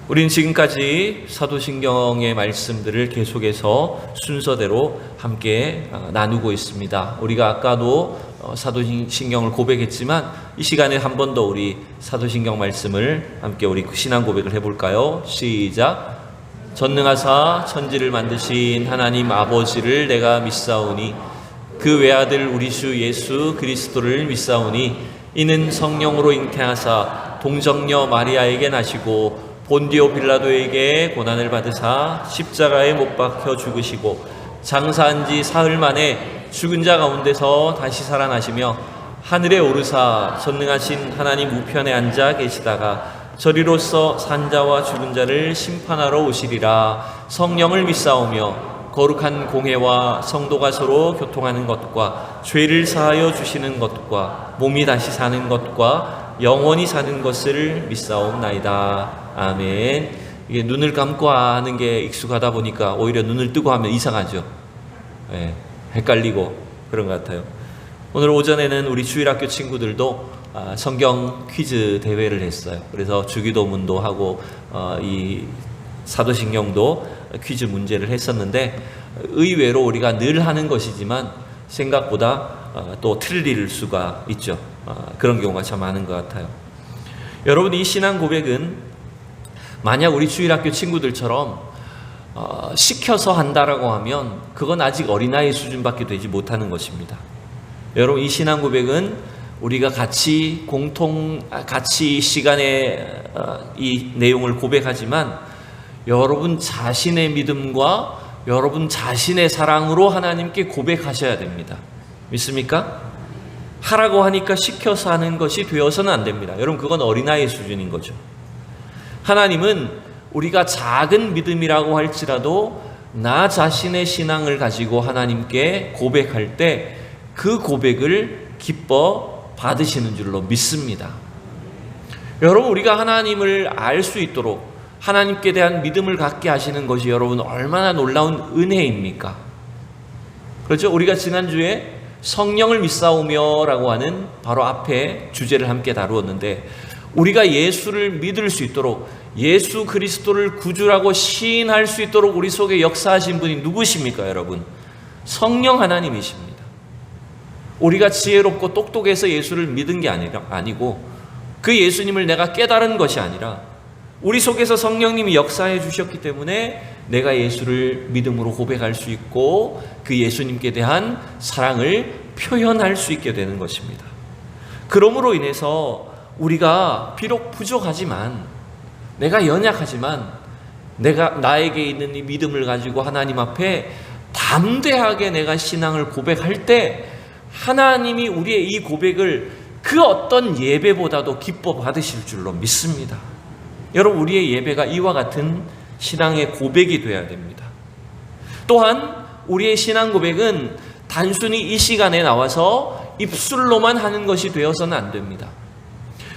우리는 지금까지 사도신경의 말씀들을 계속해서 순서대로 함께 나누고 있습니다. 우리가 아까도 사도신경을 고백했지만 이 시간에 한 번 더 우리 사도신경 말씀을 함께 우리 신앙 고백을 해볼까요? 시작. 전능하사 천지를 만드신 하나님 아버지를 내가 믿사오니 그 외아들 우리 주 예수 그리스도를 믿사오니 이는 성령으로 잉태하사 동정녀 마리아에게 나시고 본디오 빌라도에게 고난을 받으사 십자가에 못 박혀 죽으시고 장사한 지 사흘 만에 죽은 자 가운데서 다시 살아나시며 하늘에 오르사 전능하신 하나님 우편에 앉아 계시다가 저리로서 산 자와 죽은 자를 심판하러 오시리라. 성령을 믿사오며 거룩한 공회와 성도가 서로 교통하는 것과 죄를 사하여 주시는 것과 몸이 다시 사는 것과 영원히 사는 것을 믿사옵나이다. 아멘. 이게 눈을 감고 하는 게 익숙하다 보니까 오히려 눈을 뜨고 하면 이상하죠. 네, 헷갈리고 그런 것 같아요. 오늘 오전에는 우리 주일학교 친구들도 성경 퀴즈 대회를 했어요. 그래서 주기도문도 하고 이 사도신경도 퀴즈 문제를 했었는데 의외로 우리가 늘 하는 것이지만 생각보다 또 틀릴 수가 있죠. 그런 경우가 참 많은 것 같아요. 여러분, 이 신앙 고백은 만약 우리 주일학교 친구들처럼 시켜서 한다라고 하면 그건 아직 어린아이 수준밖에 되지 못하는 것입니다. 여러분, 이 신앙 고백은 우리가 같이 같이 시간에 이 내용을 고백하지만 여러분 자신의 믿음과 여러분 자신의 사랑으로 하나님께 고백하셔야 됩니다. 믿습니까? 하라고 하니까 시켜서 하는 것이 되어서는 안 됩니다. 여러분, 그건 어린아이 수준인 거죠. 하나님은 우리가 작은 믿음이라고 할지라도 나 자신의 신앙을 가지고 하나님께 고백할 때 그 고백을 기뻐 받으시는 줄로 믿습니다. 여러분, 우리가 하나님을 알 수 있도록 하나님께 대한 믿음을 갖게 하시는 것이 여러분 얼마나 놀라운 은혜입니까? 그렇죠? 우리가 지난주에 성령을 믿사오며 라고 하는 바로 앞에 주제를 함께 다루었는데 우리가 예수를 믿을 수 있도록 예수 그리스도를 구주라고 시인할 수 있도록 우리 속에 역사하신 분이 누구십니까, 여러분? 성령 하나님이십니다. 우리가 지혜롭고 똑똑해서 예수를 믿은 게 아니고 그 예수님을 내가 깨달은 것이 아니라 우리 속에서 성령님이 역사해 주셨기 때문에 내가 예수를 믿음으로 고백할 수 있고 그 예수님께 대한 사랑을 표현할 수 있게 되는 것입니다. 그러므로 인해서 우리가 비록 부족하지만 내가 연약하지만 나에게 있는 이 믿음을 가지고 하나님 앞에 담대하게 내가 신앙을 고백할 때 하나님이 우리의 이 고백을 그 어떤 예배보다도 기뻐 받으실 줄로 믿습니다. 여러분, 우리의 예배가 이와 같은 신앙의 고백이 되어야 됩니다. 또한 우리의 신앙 고백은 단순히 이 시간에 나와서 입술로만 하는 것이 되어서는 안 됩니다.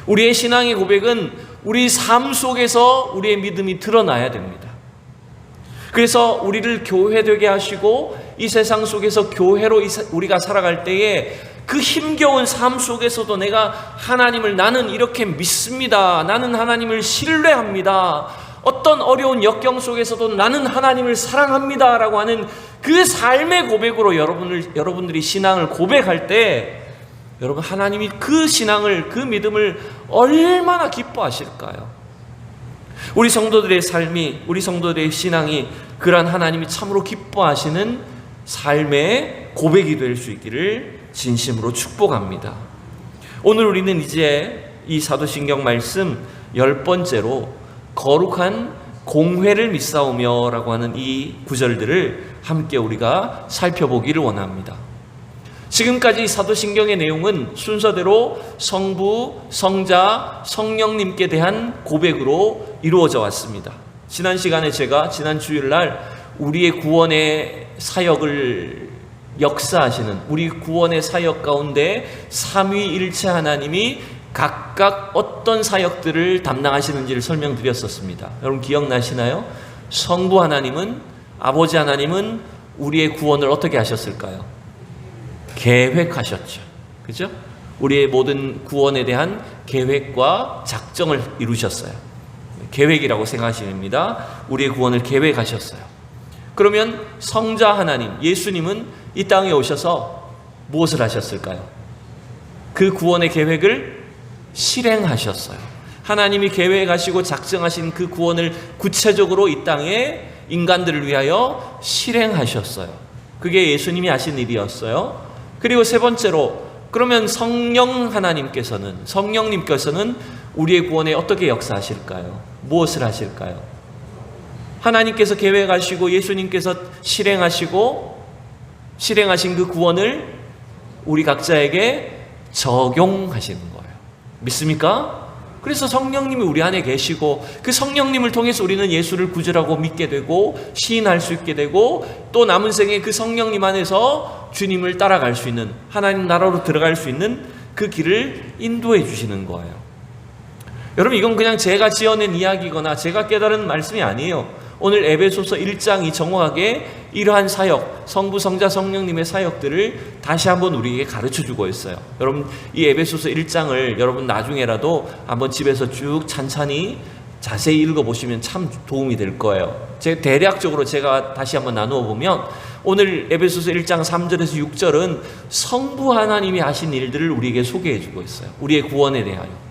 우리의 신앙의 고백은 우리 삶 속에서 우리의 믿음이 드러나야 됩니다. 그래서 우리를 교회되게 하시고 이 세상 속에서 교회로 우리가 살아갈 때에 그 힘겨운 삶 속에서도 내가 하나님을 나는 이렇게 믿습니다. 나는 하나님을 신뢰합니다. 어떤 어려운 역경 속에서도 나는 하나님을 사랑합니다. 라고 하는 그 삶의 고백으로 여러분들이 신앙을 고백할 때 여러분, 하나님이 그 신앙을, 그 믿음을 얼마나 기뻐하실까요? 우리 성도들의 삶이, 우리 성도들의 신앙이 그러한 하나님이 참으로 기뻐하시는 삶의 고백이 될 수 있기를 진심으로 축복합니다. 오늘 우리는 이제 이 사도신경 말씀 10번째로 거룩한 공회를 믿사오며 라고 하는 이 구절들을 함께 우리가 살펴보기를 원합니다. 지금까지 사도신경의 내용은 순서대로 성부, 성자, 성령님께 대한 고백으로 이루어져 왔습니다. 지난 시간에 제가 지난 주일날 우리의 구원의 사역을 역사하시는 우리 구원의 사역 가운데 삼위일체 하나님이 각각 어떤 사역들을 담당하시는지를 설명드렸었습니다. 여러분 기억나시나요? 성부 하나님은, 아버지 하나님은 우리의 구원을 어떻게 하셨을까요? 계획하셨죠. 그죠? 우리의 모든 구원에 대한 계획과 작정을 이루셨어요. 계획이라고 생각하시면 됩니다. 우리의 구원을 계획하셨어요. 그러면 성자 하나님, 예수님은 이 땅에 오셔서 무엇을 하셨을까요? 그 구원의 계획을 실행하셨어요. 하나님이 계획하시고 작정하신 그 구원을 구체적으로 이 땅에 인간들을 위하여 실행하셨어요. 그게 예수님이 하신 일이었어요. 그리고 세 번째로, 그러면 성령님께서는 우리의 구원에 어떻게 역사하실까요? 무엇을 하실까요? 하나님께서 계획하시고 예수님께서 실행하신 그 구원을 우리 각자에게 적용하시는 거예요. 믿습니까? 그래서 성령님이 우리 안에 계시고 그 성령님을 통해서 우리는 예수를 구주라고 믿게 되고 시인할 수 있게 되고 또 남은 생에 그 성령님 안에서 주님을 따라갈 수 있는, 하나님 나라로 들어갈 수 있는 그 길을 인도해 주시는 거예요. 여러분, 이건 그냥 제가 지어낸 이야기거나 제가 깨달은 말씀이 아니에요. 오늘 에베소서 1장이 정확하게 이러한 사역, 성부, 성자, 성령님의 사역들을 다시 한번 우리에게 가르쳐주고 있어요. 여러분, 이 에베소서 1장을 여러분 나중에라도 한번 집에서 쭉 찬찬히 자세히 읽어보시면 참 도움이 될 거예요. 대략적으로 제가 다시 한번 나누어 보면 오늘 에베소서 1장 3절에서 6절은 성부 하나님이 하신 일들을 우리에게 소개해주고 있어요. 우리의 구원에 대하여.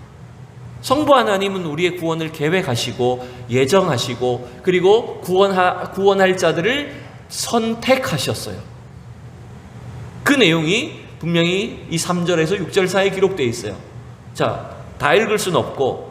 성부 하나님은 우리의 구원을 계획하시고 예정하시고 그리고 구원할 자들을 선택하셨어요. 그 내용이 분명히 이 3절에서 6절 사이에 기록되어 있어요. 자, 다 읽을 수는 없고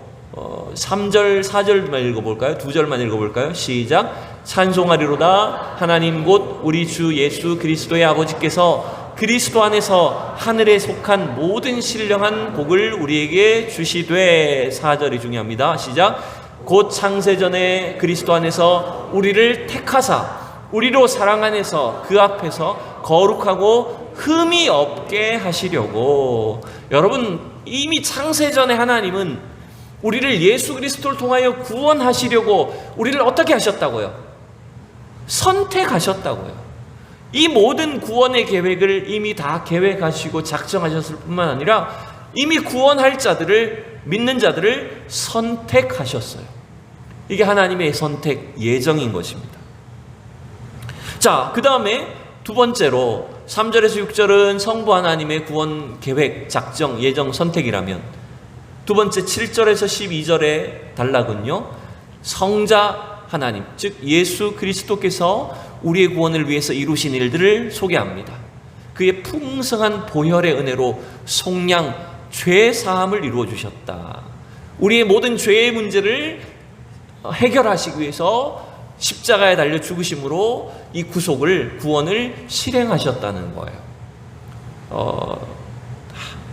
3절, 4절만 읽어볼까요? 2절만 읽어볼까요? 시작. 찬송하리로다 하나님 곧 우리 주 예수 그리스도의 아버지께서 그리스도 안에서 하늘에 속한 모든 신령한 복을 우리에게 주시되. 4절이 중요합니다. 시작. 곧 창세전에 그리스도 안에서 우리를 택하사 우리로 사랑 안에서 그 앞에서 거룩하고 흠이 없게 하시려고. 여러분, 이미 창세전에 하나님은 우리를 예수 그리스도를 통하여 구원하시려고 우리를 어떻게 하셨다고요? 선택하셨다고요. 이 모든 구원의 계획을 이미 다 계획하시고 작정하셨을 뿐만 아니라 이미 구원할 자들을, 믿는 자들을 선택하셨어요. 이게 하나님의 선택 예정인 것입니다. 자, 그 다음에 두 번째로 3절에서 6절은 성부 하나님의 구원 계획, 작정, 예정, 선택이라면 두 번째 7절에서 12절의 단락은요, 성자 하나님, 즉 예수 그리스도께서 우리의 구원을 위해서 이루신 일들을 소개합니다. 그의 풍성한 보혈의 은혜로 속량, 죄 사함을 이루어 주셨다. 우리의 모든 죄의 문제를 해결하시기 위해서 십자가에 달려 죽으심으로 이 구원을 실행하셨다는 거예요.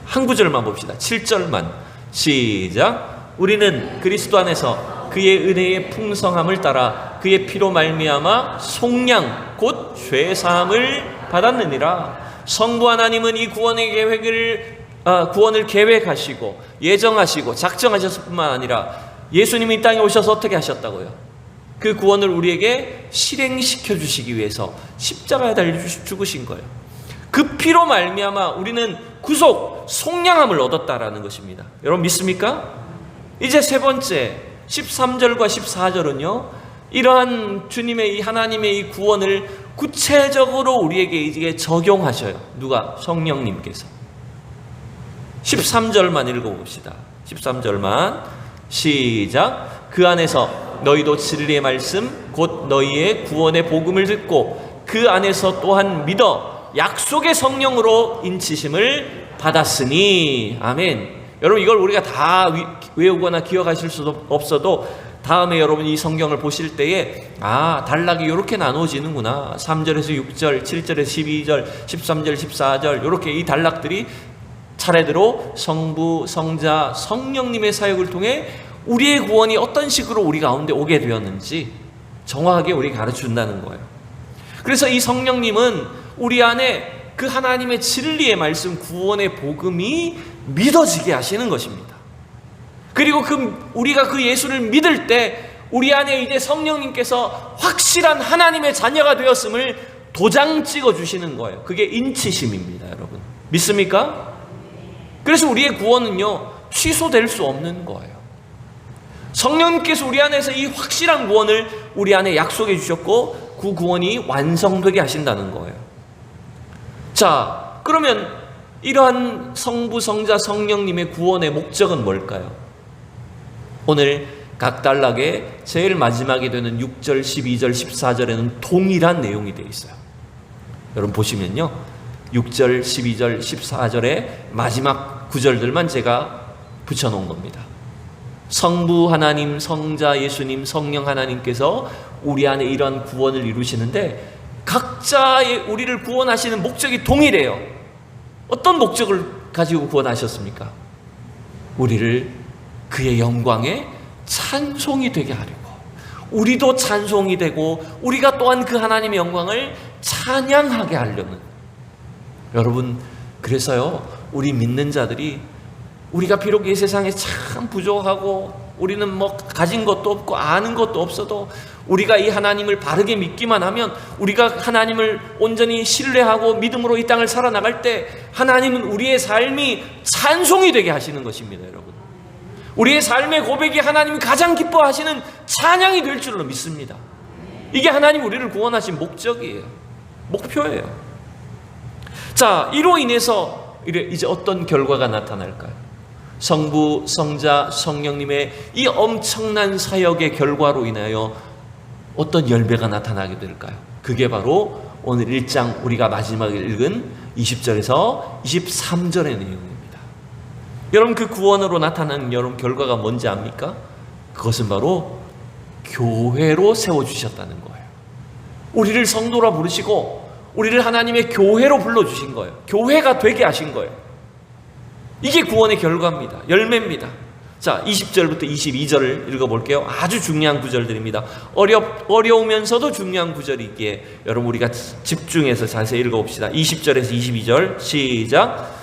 한 구절만 봅시다. 7절만 시작. 우리는 그리스도 안에서 그의 은혜의 풍성함을 따라 그의 피로 말미암아 속량 곧 죄 사함을 받았느니라. 성부 하나님은 이 구원의 구원을 계획하시고 예정하시고 작정하셨을 뿐만 아니라 예수님이 이 땅에 오셔서 어떻게 하셨다고요? 그 구원을 우리에게 실행시켜 주시기 위해서 십자가에 달려 죽으신 거예요. 그 피로 말미암아 우리는 구속, 속량함을 얻었다라는 것입니다. 여러분 믿습니까? 이제 세 번째 13절과 14절은요, 이러한 주님의 이 하나님의 이 구원을 구체적으로 우리에게 이제 적용하셔요. 누가? 성령님께서. 13절만 읽어봅시다. 13절만 시작. 그 안에서 너희도 진리의 말씀 곧 너희의 구원의 복음을 듣고 그 안에서 또한 믿어 약속의 성령으로 인치심을 받았으니. 아멘. 여러분, 이걸 우리가 다 외우거나 기억하실 수도 없어도 다음에 여러분 이 성경을 보실 때에 단락이 이렇게 나누어지는구나. 3절에서 6절, 7절에서 12절, 13절, 14절 이렇게 이 단락들이 차례대로 성부, 성자, 성령님의 사역을 통해 우리의 구원이 어떤 식으로 우리 가운데 오게 되었는지 정확하게 우리에게 가르쳐준다는 거예요. 그래서 이 성령님은 우리 안에 그 하나님의 진리의 말씀, 구원의 복음이 믿어지게 하시는 것입니다. 그리고 우리가 그 예수를 믿을 때 우리 안에 이제 성령님께서 확실한 하나님의 자녀가 되었음을 도장 찍어 주시는 거예요. 그게 인치심입니다, 여러분. 믿습니까? 그래서 우리의 구원은요, 취소될 수 없는 거예요. 성령님께서 우리 안에서 이 확실한 구원을 우리 안에 약속해 주셨고 그 구원이 완성되게 하신다는 거예요. 자, 그러면 이러한 성부, 성자, 성령님의 구원의 목적은 뭘까요? 오늘 각 단락에 제일 마지막에 되는 6절, 12절, 14절에는 동일한 내용이 되어 있어요. 여러분 보시면요, 6절, 12절, 14절의 마지막 구절들만 제가 붙여놓은 겁니다. 성부 하나님, 성자 예수님, 성령 하나님께서 우리 안에 이러한 구원을 이루시는데 각자의 우리를 구원하시는 목적이 동일해요. 어떤 목적을 가지고 구원하셨습니까? 우리를 그의 영광에 찬송이 되게 하려고, 우리도 찬송이 되고 우리가 또한 그 하나님의 영광을 찬양하게 하려는. 여러분, 그래서요, 우리 믿는 자들이 우리가 비록 이 세상에 참 부족하고 우리는 뭐 가진 것도 없고 아는 것도 없어도 우리가 이 하나님을 바르게 믿기만 하면, 우리가 하나님을 온전히 신뢰하고 믿음으로 이 땅을 살아나갈 때 하나님은 우리의 삶이 찬송이 되게 하시는 것입니다. 여러분, 우리의 삶의 고백이 하나님이 가장 기뻐하시는 찬양이 될 줄로 믿습니다. 이게 하나님 우리를 구원하신 목적이에요. 목표예요. 자, 이로 인해서 이제 어떤 결과가 나타날까요? 성부, 성자, 성령님의 이 엄청난 사역의 결과로 인하여 어떤 열매가 나타나게 될까요? 그게 바로 오늘 1장 우리가 마지막에 읽은 20절에서 23절의 내용입니다. 여러분, 그 구원으로 나타나는 여러분 결과가 뭔지 압니까? 그것은 바로 교회로 세워주셨다는 거예요. 우리를 성도라 부르시고 우리를 하나님의 교회로 불러주신 거예요. 교회가 되게 하신 거예요. 이게 구원의 결과입니다. 열매입니다. 자, 20절부터 22절을 읽어볼게요. 아주 중요한 구절들입니다. 어려우면서도 중요한 구절이기에 여러분 우리가 집중해서 자세히 읽어봅시다. 20절에서 22절 시작.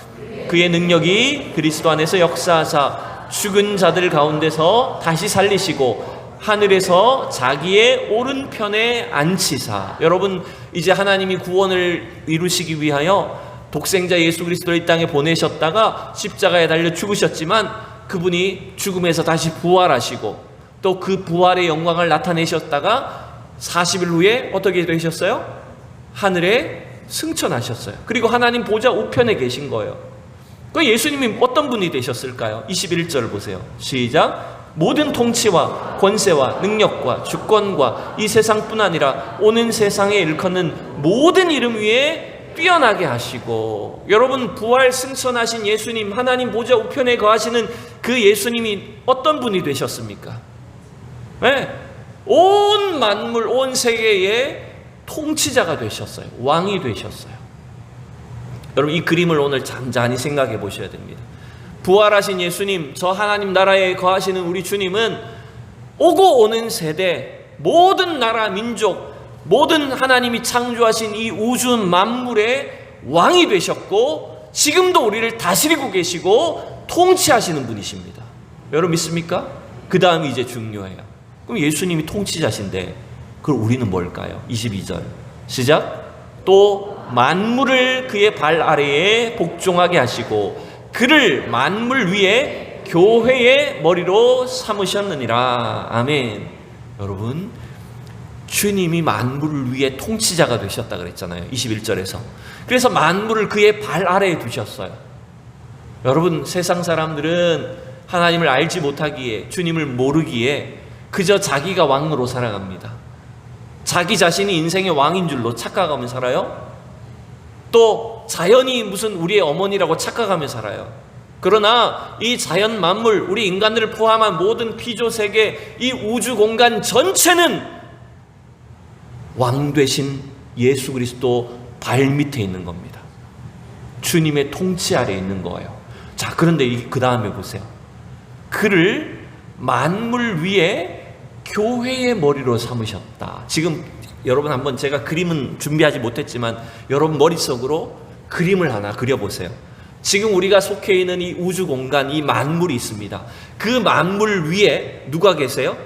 그의 능력이 그리스도 안에서 역사하사 죽은 자들 가운데서 다시 살리시고 하늘에서 자기의 오른편에 앉히사. 여러분, 이제 하나님이 구원을 이루시기 위하여 독생자 예수 그리스도를 이 땅에 보내셨다가 십자가에 달려 죽으셨지만 그분이 죽음에서 다시 부활하시고 또 그 부활의 영광을 나타내셨다가 40일 후에 어떻게 되셨어요? 하늘에 승천하셨어요. 그리고 하나님 보좌 우편에 계신 거예요. 그 예수님이 어떤 분이 되셨을까요? 21절 보세요. 시작. 모든 통치와 권세와 능력과 주권과 이 세상뿐 아니라 오는 세상에 일컫는 모든 이름 위에 뛰어나게 하시고. 여러분, 부활 승천하신 예수님, 하나님 보좌 우편에 거하시는 그 예수님이 어떤 분이 되셨습니까? 네, 온 만물, 온 세계의 통치자가 되셨어요. 왕이 되셨어요. 여러분, 이 그림을 오늘 잔잔히 생각해 보셔야 됩니다. 부활하신 예수님, 저 하나님 나라에 거하시는 우리 주님은 오고 오는 세대 모든 나라 민족, 모든 하나님이 창조하신 이 우주 만물의 왕이 되셨고 지금도 우리를 다스리고 계시고 통치하시는 분이십니다. 여러분 믿습니까? 그 다음이 이제 중요해요. 그럼 예수님이 통치자신데 그럼 우리는 뭘까요? 22절 시작. 또 만물을 그의 발 아래에 복종하게 하시고 그를 만물 위에 교회의 머리로 삼으셨느니라. 아멘. 여러분, 주님이 만물을 위해 통치자가 되셨다 그랬잖아요. 21절에서. 그래서 만물을 그의 발 아래에 두셨어요. 여러분, 세상 사람들은 하나님을 알지 못하기에, 주님을 모르기에 그저 자기가 왕으로 살아갑니다. 자기 자신이 인생의 왕인 줄로 착각하며 살아요. 또 자연이 무슨 우리의 어머니라고 착각하며 살아요. 그러나 이 자연 만물, 우리 인간들을 포함한 모든 피조 세계, 이 우주 공간 전체는 왕 되신 예수 그리스도 발 밑에 있는 겁니다. 주님의 통치 아래에 있는 거예요. 자, 그런데 그 다음에 보세요. 그를 만물 위에 교회의 머리로 삼으셨다. 지금 여러분 한번, 제가 그림은 준비하지 못했지만 여러분 머릿속으로 그림을 하나 그려보세요. 지금 우리가 속해 있는 이 우주 공간, 이 만물이 있습니다. 그 만물 위에 누가 계세요?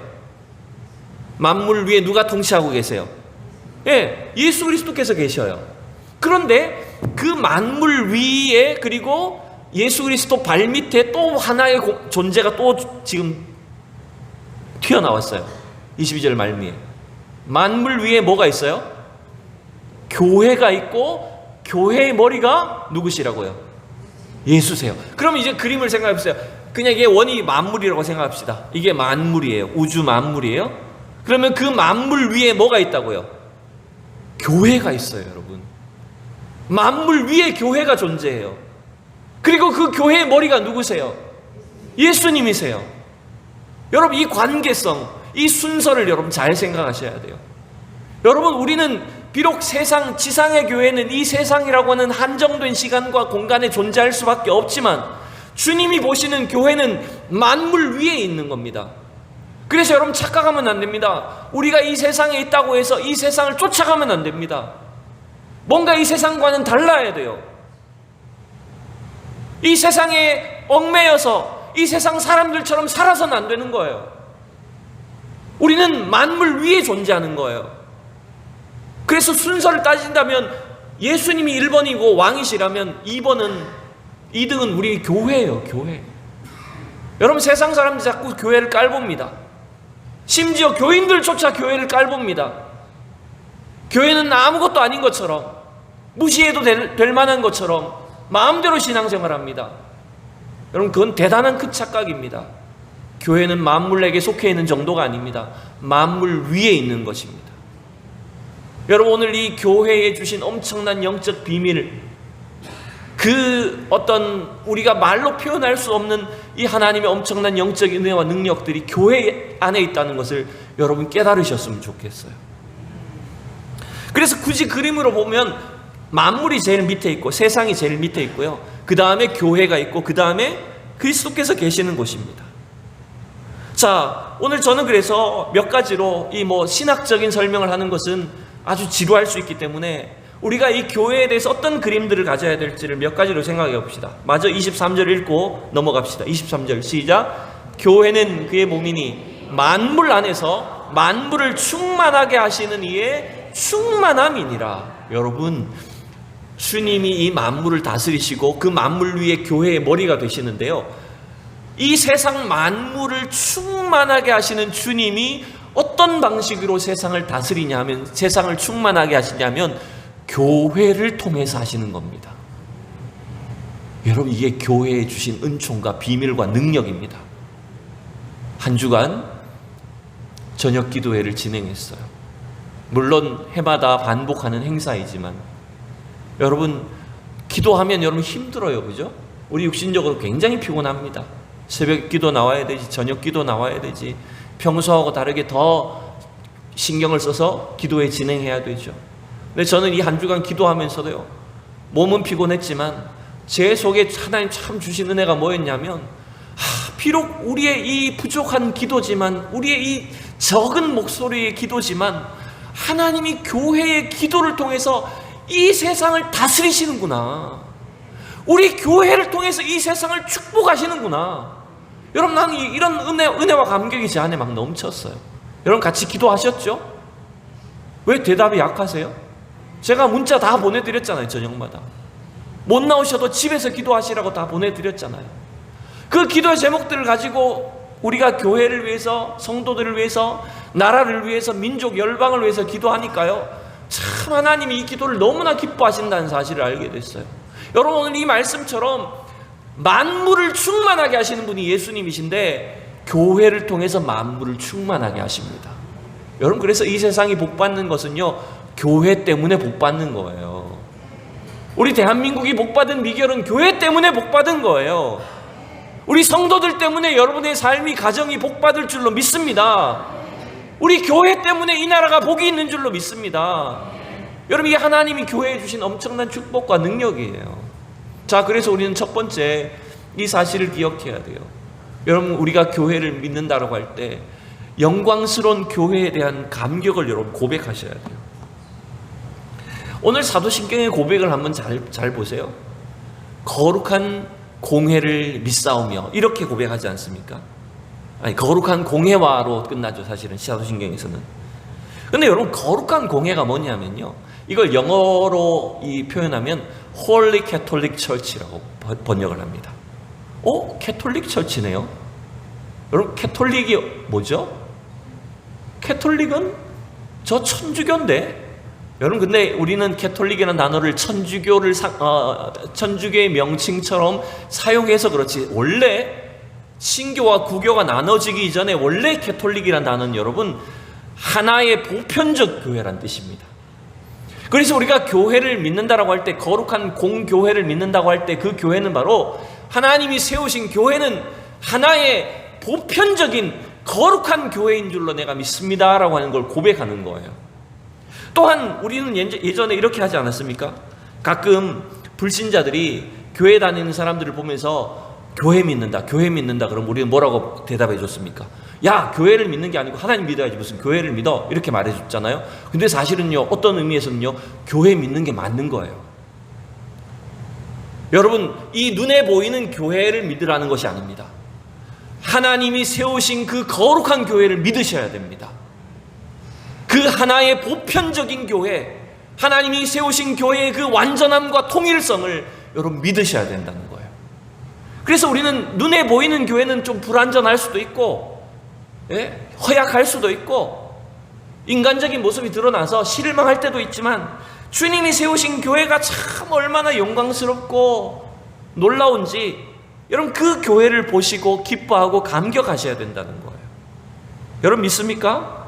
만물 위에 누가 통치하고 계세요? 예, 예수 그리스도께서 계셔요. 그런데 그 만물 위에, 그리고 예수 그리스도 발 밑에 또 하나의 존재가 또 지금 튀어나왔어요. 22절 말미에. 만물 위에 뭐가 있어요? 교회가 있고 교회의 머리가 누구시라고요? 예수세요. 그럼 이제 그림을 생각해 보세요. 그냥 이게 원이 만물이라고 생각합시다. 이게 만물이에요. 우주 만물이에요. 그러면 그 만물 위에 뭐가 있다고요? 교회가 있어요, 여러분. 만물 위에 교회가 존재해요. 그리고 그 교회의 머리가 누구세요? 예수님이세요. 여러분, 이 관계성, 이 순서를 여러분 잘 생각하셔야 돼요. 여러분, 우리는 비록 세상, 지상의 교회는 이 세상이라고 하는 한정된 시간과 공간에 존재할 수밖에 없지만 주님이 보시는 교회는 만물 위에 있는 겁니다. 그래서 여러분 착각하면 안 됩니다. 우리가 이 세상에 있다고 해서 이 세상을 쫓아가면 안 됩니다. 뭔가 이 세상과는 달라야 돼요. 이 세상에 얽매여서 이 세상 사람들처럼 살아서는 안 되는 거예요. 우리는 만물 위에 존재하는 거예요. 그래서 순서를 따진다면 예수님이 1번이고 왕이시라면 2등은 우리 교회예요. 교회. 여러분, 세상 사람들 자꾸 교회를 깔봅니다. 심지어 교인들조차 교회를 깔봅니다. 교회는 아무것도 아닌 것처럼, 무시해도 될 만한 것처럼 마음대로 신앙생활합니다. 여러분, 그건 대단한 큰 착각입니다. 교회는 만물에게 속해 있는 정도가 아닙니다. 만물 위에 있는 것입니다. 여러분, 오늘 이 교회에 주신 엄청난 영적 비밀, 그 어떤 우리가 말로 표현할 수 없는 이 하나님의 엄청난 영적 은혜와 능력들이 교회 안에 있다는 것을 여러분 깨달으셨으면 좋겠어요. 그래서 굳이 그림으로 보면 만물이 제일 밑에 있고 세상이 제일 밑에 있고요. 그 다음에 교회가 있고 그 다음에 그리스도께서 계시는 곳입니다. 자, 오늘 저는 그래서 몇 가지로 이 신학적인 설명을 하는 것은 아주 지루할 수 있기 때문에 우리가 이 교회에 대해서 어떤 그림들을 가져야 될지를 몇 가지로 생각해 봅시다. 마저 23절 읽고 넘어갑시다. 23절 시작. 교회는 그의 몸이니 만물 안에서 만물을 충만하게 하시는 이의 충만함이니라. 여러분, 주님이 이 만물을 다스리시고 그 만물 위에 교회의 머리가 되시는데요, 이 세상 만물을 충만하게 하시는 주님이 어떤 방식으로 세상을 다스리냐 하면, 세상을 충만하게 하시냐면 교회를 통해서 하시는 겁니다. 여러분, 이게 교회에 주신 은총과 비밀과 능력입니다. 한 주간 저녁 기도회를 진행했어요. 물론 해마다 반복하는 행사이지만 여러분, 기도하면 여러분 힘들어요. 그죠? 우리 육신적으로 굉장히 피곤합니다. 새벽 기도 나와야 되지, 저녁 기도 나와야 되지, 평소하고 다르게 더 신경을 써서 기도회 진행해야 되죠. 근데 저는 이 한 주간 기도하면서도요, 몸은 피곤했지만 제 속에 하나님 참 주신 은혜가 뭐였냐면, 비록 우리의 이 부족한 기도지만, 우리의 이 적은 목소리의 기도지만 하나님이 교회의 기도를 통해서 이 세상을 다스리시는구나. 우리 교회를 통해서 이 세상을 축복하시는구나. 여러분, 나는 이런 은혜와 감격이 제 안에 막 넘쳤어요. 여러분, 같이 기도하셨죠? 왜 대답이 약하세요? 제가 문자 다 보내드렸잖아요. 저녁마다 못 나오셔도 집에서 기도하시라고 다 보내드렸잖아요. 그 기도의 제목들을 가지고 우리가 교회를 위해서, 성도들을 위해서, 나라를 위해서, 민족 열방을 위해서 기도하니까요, 참 하나님이 이 기도를 너무나 기뻐하신다는 사실을 알게 됐어요. 여러분, 오늘 이 말씀처럼 만물을 충만하게 하시는 분이 예수님이신데 교회를 통해서 만물을 충만하게 하십니다. 여러분, 그래서 이 세상이 복받는 것은요, 교회 때문에 복받는 거예요. 우리 대한민국이 복받은 비결은 교회 때문에 복받은 거예요. 우리 성도들 때문에 여러분의 삶이, 가정이 복받을 줄로 믿습니다. 우리 교회 때문에 이 나라가 복이 있는 줄로 믿습니다. 여러분, 이게 하나님이 교회에 주신 엄청난 축복과 능력이에요. 자, 그래서 우리는 첫 번째 이 사실을 기억해야 돼요. 여러분, 우리가 교회를 믿는다고 할 때 영광스러운 교회에 대한 감격을 여러분 고백하셔야 돼요. 오늘 사도신경의 고백을 한번 잘 보세요. 거룩한 공회를 믿사오며, 이렇게 고백하지 않습니까? 아니, 거룩한 공회화로 끝나죠, 사실은 사도신경에서는. 근데 여러분, 거룩한 공회가 뭐냐면요, 이걸 영어로 표현하면 Holy Catholic Church라고 번역을 합니다. 캐톨릭 처치네요. 여러분, 캐톨릭이 뭐죠? 캐톨릭은 저 천주교인데. 여러분, 근데 우리는 캐톨릭이라는 단어를 천주교의 명칭처럼 사용해서 그렇지, 원래 신교와 구교가 나눠지기 이전에 원래 캐톨릭이라는 단어는 여러분 하나의 보편적 교회란 뜻입니다. 그래서 우리가 교회를 믿는다라고 할 때, 거룩한 공교회를 믿는다고 할 때 그 교회는 바로 하나님이 세우신 교회는 하나의 보편적인 거룩한 교회인 줄로 내가 믿습니다라고 하는 걸 고백하는 거예요. 또한 우리는 예전에 이렇게 하지 않았습니까? 가끔 불신자들이 교회 다니는 사람들을 보면서 교회 믿는다 그럼 우리는 뭐라고 대답해 줬습니까? 야, 교회를 믿는 게 아니고 하나님 믿어야지 무슨 교회를 믿어, 이렇게 말해 줬잖아요. 근데 사실은요, 어떤 의미에서는요, 교회 믿는 게 맞는 거예요. 여러분, 이 눈에 보이는 교회를 믿으라는 것이 아닙니다. 하나님이 세우신 그 거룩한 교회를 믿으셔야 됩니다. 그 하나의 보편적인 교회, 하나님이 세우신 교회의 그 완전함과 통일성을 여러분 믿으셔야 된다는 거예요. 그래서 우리는 눈에 보이는 교회는 좀 불완전할 수도 있고, 허약할 수도 있고, 인간적인 모습이 드러나서 실망할 때도 있지만, 주님이 세우신 교회가 참 얼마나 영광스럽고 놀라운지 여러분 그 교회를 보시고 기뻐하고 감격하셔야 된다는 거예요. 여러분 믿습니까?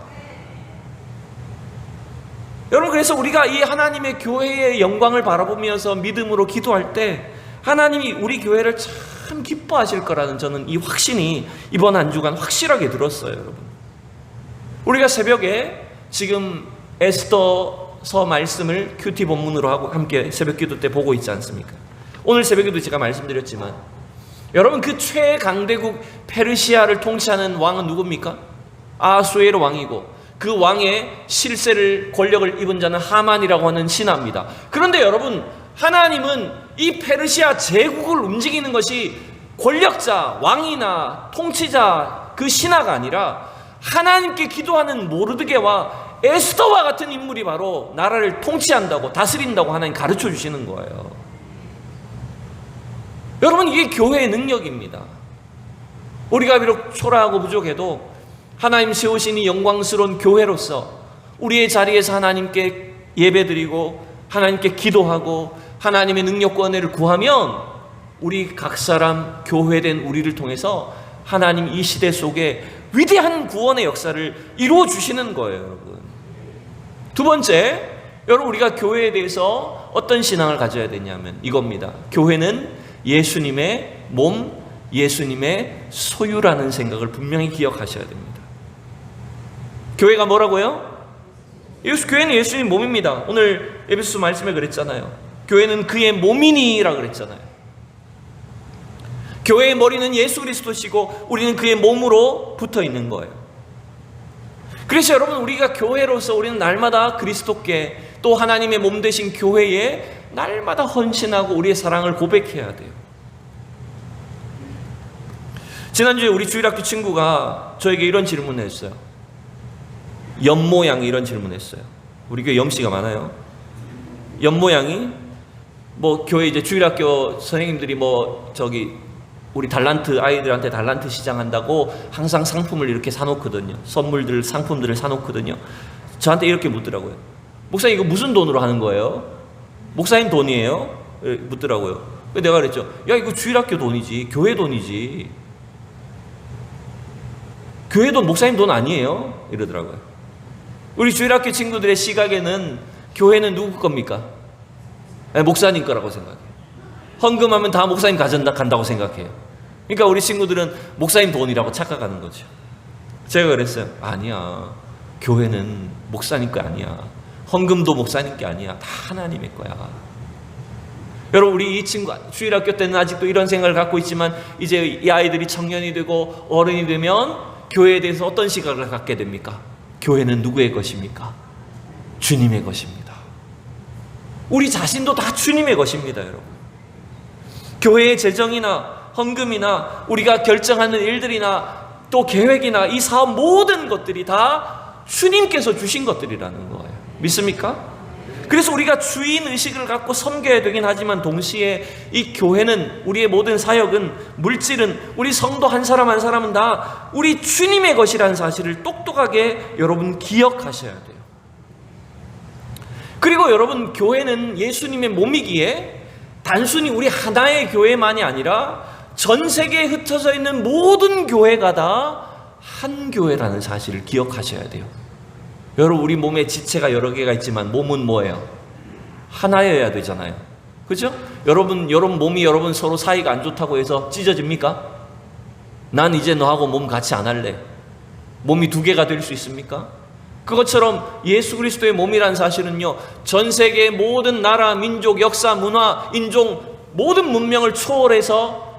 여러분, 그래서 우리가 이 하나님의 교회의 영광을 바라보면서 믿음으로 기도할 때 하나님이 우리 교회를 참 기뻐하실 거라는 저는 이 확신이 이번 한 주간 확실하게 들었어요. 여러분, 우리가 새벽에 지금 에스더서 말씀을 큐티 본문으로 하고 함께 새벽 기도 때 보고 있지 않습니까? 오늘 새벽 기도 제가 말씀드렸지만 여러분, 그 최강대국 페르시아를 통치하는 왕은 누굽니까? 아하수에로 왕이고, 그 왕의 실세를 권력을 입은 자는 하만이라고 하는 신하입니다. 그런데 여러분, 하나님은 이 페르시아 제국을 움직이는 것이 권력자, 왕이나 통치자 그 신하가 아니라 하나님께 기도하는 모르드게와 에스더와 같은 인물이 바로 나라를 통치한다고, 다스린다고 하나님 가르쳐 주시는 거예요. 여러분, 이게 교회의 능력입니다. 우리가 비록 초라하고 부족해도 하나님 세우신 이 영광스러운 교회로서 우리의 자리에서 하나님께 예배드리고 하나님께 기도하고 하나님의 능력과 은혜를 구하면 우리 각 사람 교회된 우리를 통해서 하나님 이 시대 속에 위대한 구원의 역사를 이루어 주시는 거예요. 여러분, 두 번째, 여러분 우리가 교회에 대해서 어떤 신앙을 가져야 되냐면 이겁니다. 교회는 예수님의 몸, 예수님의 소유라는 생각을 분명히 기억하셔야 됩니다. 교회가 뭐라고요? 교회는 예수님 몸입니다. 오늘 에베소서 말씀에 그랬잖아요. 교회는 그의 몸이니라 그랬잖아요. 교회의 머리는 예수 그리스도시고 우리는 그의 몸으로 붙어 있는 거예요. 그래서 여러분, 우리가 교회로서 우리는 날마다 그리스도께, 또 하나님의 몸 되신 교회에 날마다 헌신하고 우리의 사랑을 고백해야 돼요. 지난주에 우리 주일학교 친구가 저에게 이런 질문을 했어요. 옆모양이 이런 질문을 했어요. 우리 교회 염씨가 많아요. 옆모양이 교회 이제 주일학교 선생님들이 우리 달란트 아이들한테 달란트 시장한다고 항상 상품을 이렇게 사놓거든요. 상품들을 사놓거든요. 저한테 이렇게 묻더라고요. 목사님, 이거 무슨 돈으로 하는 거예요? 목사님 돈이에요? 묻더라고요. 내가 그랬죠. 야, 이거 주일학교 돈이지, 교회 돈이지. 교회 돈 목사님 돈 아니에요? 이러더라고요. 우리 주일학교 친구들의 시각에는 교회는 누구 겁니까? 목사님 거라고 생각해요. 헌금하면 다 목사님 간다고 생각해요. 그러니까 우리 친구들은 목사님 돈이라고 착각하는 거죠. 제가 그랬어요. 아니야, 교회는 목사님 거 아니야. 헌금도 목사님 게 아니야. 다 하나님의 거야. 여러분, 우리 이 친구 주일학교 때는 아직도 이런 생각을 갖고 있지만 이제 이 아이들이 청년이 되고 어른이 되면 교회에 대해서 어떤 시각을 갖게 됩니까? 교회는 누구의 것입니까? 주님의 것입니다. 우리 자신도 다 주님의 것입니다. 여러분, 교회의 재정이나 헌금이나 우리가 결정하는 일들이나 또 계획이나 이 사업 모든 것들이 다 주님께서 주신 것들이라는 거예요. 믿습니까? 그래서 우리가 주인 의식을 갖고 섬겨야 되긴 하지만 동시에 이 교회는, 우리의 모든 사역은, 물질은, 우리 성도 한 사람 한 사람은 다 우리 주님의 것이라는 사실을 똑똑하게 여러분 기억하셔야 돼요. 그리고 여러분, 교회는 예수님의 몸이기에 단순히 우리 하나의 교회만이 아니라 전 세계에 흩어져 있는 모든 교회가 다 한 교회라는 사실을 기억하셔야 돼요. 여러분, 우리 몸에 지체가 여러 개가 있지만 몸은 뭐예요? 하나여야 되잖아요. 그렇죠? 여러분 몸이 여러분 서로 사이가 안 좋다고 해서 찢어집니까? 난 이제 너하고 몸 같이 안 할래. 몸이 두 개가 될 수 있습니까? 그것처럼 예수 그리스도의 몸이라는 사실은요, 전 세계의 모든 나라, 민족, 역사, 문화, 인종, 모든 문명을 초월해서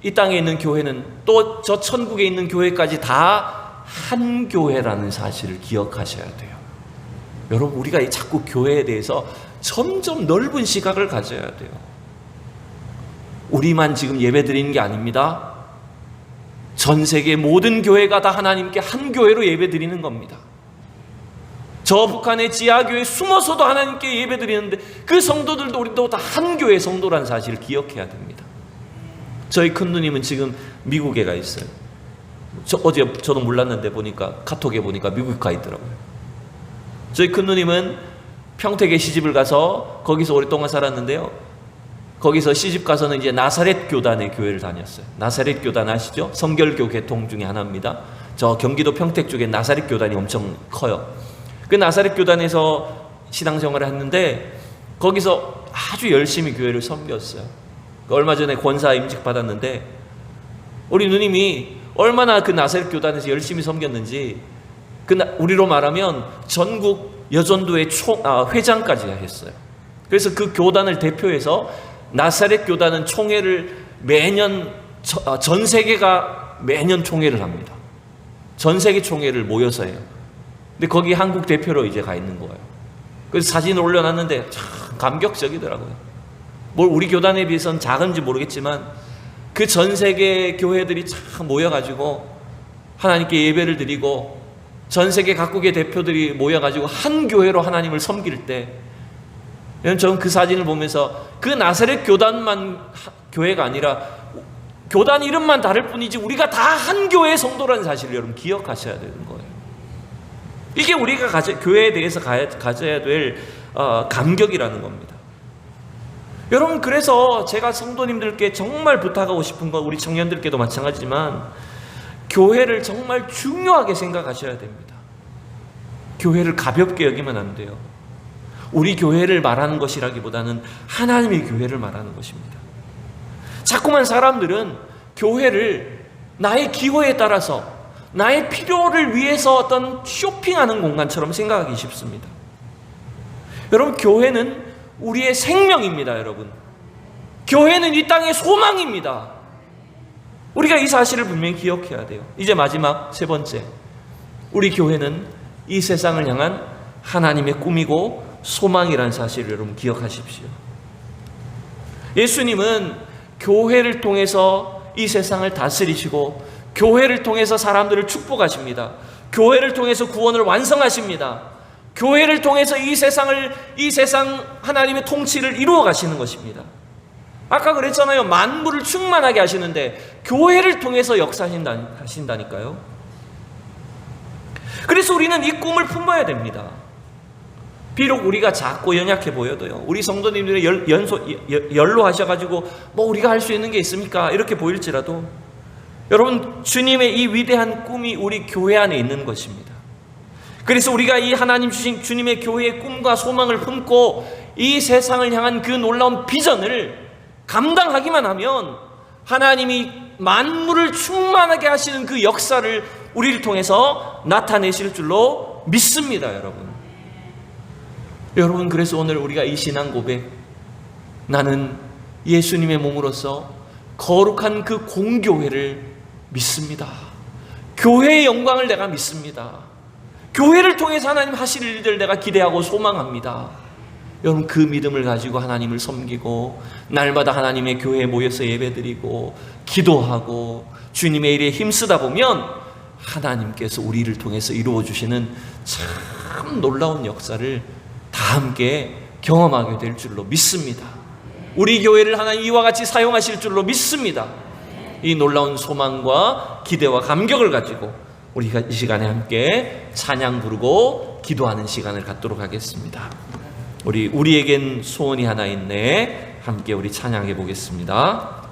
이 땅에 있는 교회는 또 저 천국에 있는 교회까지 다 한 교회라는 사실을 기억하셔야 돼요. 여러분, 우리가 자꾸 교회에 대해서 점점 넓은 시각을 가져야 돼요. 우리만 지금 예배 드리는 게 아닙니다. 전 세계 모든 교회가 다 하나님께 한 교회로 예배 드리는 겁니다. 저 북한의 지하교회에 숨어서도 하나님께 예배 드리는데 그 성도들도 우리도 다 한 교회 성도라는 사실을 기억해야 됩니다. 저희 큰 누님은 지금 미국에 가 있어요. 어제 저도 몰랐는데 보니까 카톡에 보니까 미국에 가 있더라고요. 저희 큰 누님은 평택에 시집을 가서 거기서 오랫동안 살았는데요. 거기서 시집 가서는 이제 나사렛 교단의 교회를 다녔어요. 나사렛 교단 아시죠? 성결교 계통 중에 하나입니다. 저 경기도 평택 쪽에 나사렛 교단이 엄청 커요. 그 나사렛 교단에서 신앙생활을 했는데 거기서 아주 열심히 교회를 섬겼어요. 얼마 전에 권사 임직 받았는데 우리 누님이 얼마나 그 나사렛 교단에서 열심히 섬겼는지, 우리로 말하면 전국 여전도의 회장까지 했어요. 그래서 그 교단을 대표해서 나사렛 교단은 총회를 매년, 전 세계가 매년 총회를 합니다. 전 세계 총회를 모여서 해요. 근데 거기 한국 대표로 이제 가 있는 거예요. 그래서 사진을 올려놨는데 참 감격적이더라고요. 뭘 우리 교단에 비해서는 작은지 모르겠지만 그 전 세계 교회들이 참 모여가지고 하나님께 예배를 드리고 전 세계 각국의 대표들이 모여가지고 한 교회로 하나님을 섬길 때, 저는 그 사진을 보면서 그 나사렛 교단만 교회가 아니라 교단 이름만 다를 뿐이지 우리가 다 한 교회의 성도라는 사실을 여러분 기억하셔야 되는 거예요. 이게 우리가 교회에 대해서 가져야 될 감격이라는 겁니다. 여러분, 그래서 제가 성도님들께 정말 부탁하고 싶은 건, 우리 청년들께도 마찬가지지만 교회를 정말 중요하게 생각하셔야 됩니다. 교회를 가볍게 여기면 안 돼요. 우리 교회를 말하는 것이라기보다는 하나님의 교회를 말하는 것입니다. 자꾸만 사람들은 교회를 나의 기호에 따라서 나의 필요를 위해서 어떤 쇼핑하는 공간처럼 생각하기 쉽습니다. 여러분, 교회는 우리의 생명입니다. 여러분, 교회는 이 땅의 소망입니다. 우리가 이 사실을 분명히 기억해야 돼요. 이제 마지막 세 번째, 우리 교회는 이 세상을 향한 하나님의 꿈이고 소망이라는 사실을 여러분 기억하십시오. 예수님은 교회를 통해서 이 세상을 다스리시고 교회를 통해서 사람들을 축복하십니다. 교회를 통해서 구원을 완성하십니다. 교회를 통해서 이 세상 하나님의 통치를 이루어 가시는 것입니다. 아까 그랬잖아요. 만물을 충만하게 하시는데 교회를 통해서 역사하신다니까요. 그래서 우리는 이 꿈을 품어야 됩니다. 비록 우리가 작고 연약해 보여도요, 우리 성도님들이 연로하셔가지고 뭐 우리가 할 수 있는 게 있습니까? 이렇게 보일지라도 여러분, 주님의 이 위대한 꿈이 우리 교회 안에 있는 것입니다. 그래서 우리가 이 하나님 주신 주님의 교회의 꿈과 소망을 품고 이 세상을 향한 그 놀라운 비전을 감당하기만 하면 하나님이 만물을 충만하게 하시는 그 역사를 우리를 통해서 나타내실 줄로 믿습니다. 여러분, 그래서 오늘 우리가 이 신앙 고백, 나는 예수님의 몸으로서 거룩한 그 공교회를 믿습니다. 교회의 영광을 내가 믿습니다. 교회를 통해서 하나님 하실 일들 내가 기대하고 소망합니다. 여러분, 그 믿음을 가지고 하나님을 섬기고 날마다 하나님의 교회에 모여서 예배드리고 기도하고 주님의 일에 힘쓰다 보면 하나님께서 우리를 통해서 이루어 주시는 참 놀라운 역사를 다 함께 경험하게 될 줄로 믿습니다. 우리 교회를 하나님 이와 같이 사용하실 줄로 믿습니다. 이 놀라운 소망과 기대와 감격을 가지고 우리가 이 시간에 함께 찬양 부르고 기도하는 시간을 갖도록 하겠습니다. 우리에겐 소원이 하나 있네. 함께 우리 찬양해 보겠습니다.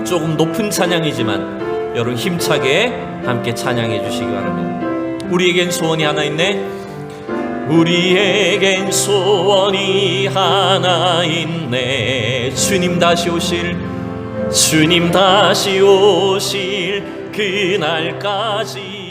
조금 높은 찬양이지만 여러분 힘차게 함께 찬양해 주시기 바랍니다. 우리에겐 소원이 하나 있네. 우리에겐 소원이 하나 있네. 주님 다시 오실 그날까지